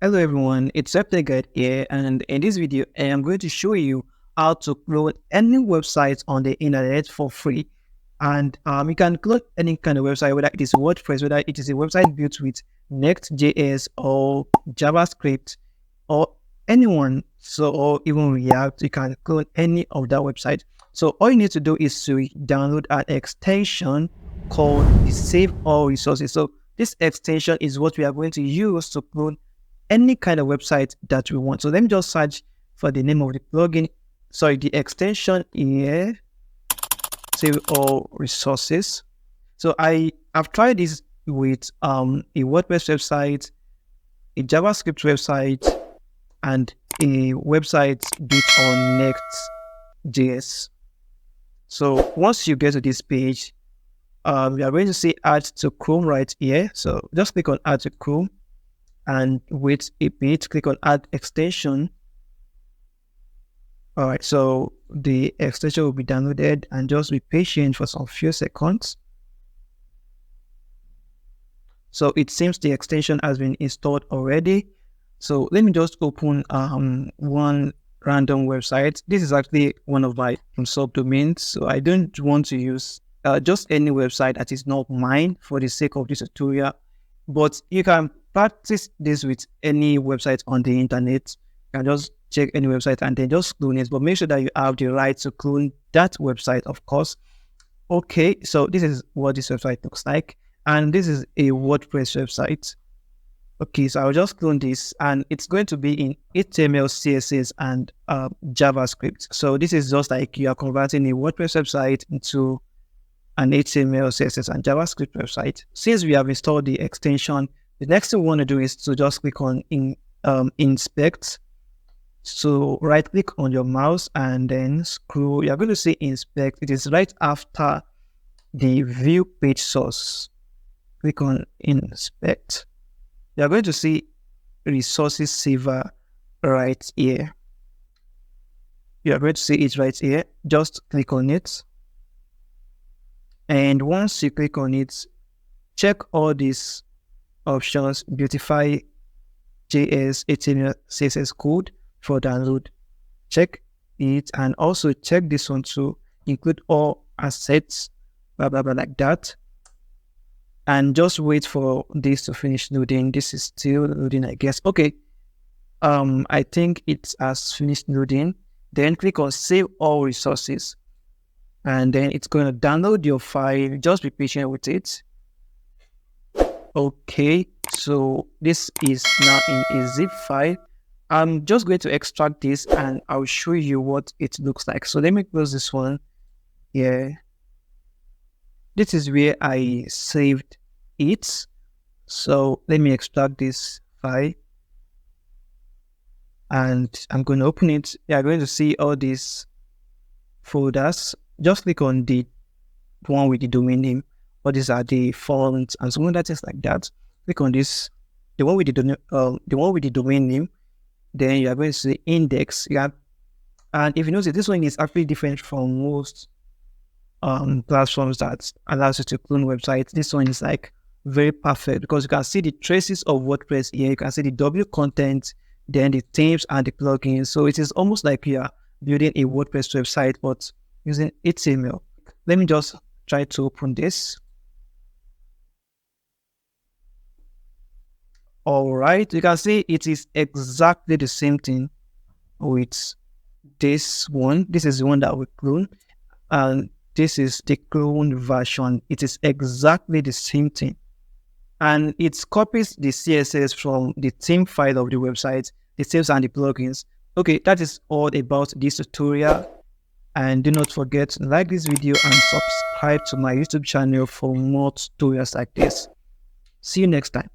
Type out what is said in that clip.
Hello everyone, it's Guide here, and in this video I am going to show you how to clone any website on the internet for free. And you can clone any kind of website, whether it is WordPress, whether it is a website built with Next.js or JavaScript or anyone, or even React. You can clone any of that website. So all you need to do is to download an extension called the Save All Resources. So this extension is what we are going to use to clone any kind of website that we want. So let me just search for the name of the plugin. Sorry, the extension here, Save All Resources. So I've tried this with a WordPress website, a JavaScript website, and a website built on Next.js. So once you get to this page, you are going to see Add to Chrome right here. So just click on Add to Chrome and wait a bit, click on Add Extension. All right, so the extension will be downloaded, and just be patient for some few seconds. So it seems the extension has been installed already. So let me just open one random website. This is actually one of my subdomains, so I don't want to use just any website that is not mine for the sake of this tutorial. But you can practice this with any website on the internet. You can just check any website and then just clone it, but make sure that you have the right to clone that website, of course. Okay, so this is what this website looks like, and this is a WordPress website. Okay, so I'll just clone this, and it's going to be in HTML, CSS, and JavaScript. So this is just like you are converting a WordPress website into an HTML, CSS, and JavaScript website. Since we have installed the extension, the next thing we want to do is to just click on Inspect. So right click on your mouse and then scroll. You're going to see Inspect. It is right after the View Page Source. Click on Inspect. You're going to see Resources Saver right here. You're going to see it right here. Just click on it. And once you click on it, check all these options: Beautify JS, HTML, CSS code for download. Check it, and also check this one to include all assets, blah blah blah, like that. And just wait for this to finish loading. This is still loading, I guess. Okay, I think it has finished loading. Then click on Save All Resources, and then it's going to download your file. Just be patient with it. Okay, so this is now in a zip file. I'm just going to extract this and I'll show you what it looks like. So let me close this one. Yeah, this is where I saved it. So let me extract this file, and I'm going to open it. You're going to see all these folders. Just click on the one with the domain name. What these are the fonts and some other things like that. Click on this, the one with the domain name. Then you are going to see index. And if you notice, this one is actually different from most platforms that allows you to clone websites. This one is like very perfect because you can see the traces of WordPress here. You can see the W content, then the themes and the plugins. So it is almost like you are building a WordPress website, but using HTML. Let me just try to open this. All right, you can see it is exactly the same thing with this one. This is the one that we clone, and this is the clone version. It is exactly the same thing, and it copies the CSS from the theme file of the website, the themes and the plugins. Okay, that is all about this tutorial. And do not forget to like this video and subscribe to my YouTube channel for more tutorials like this. See you next time.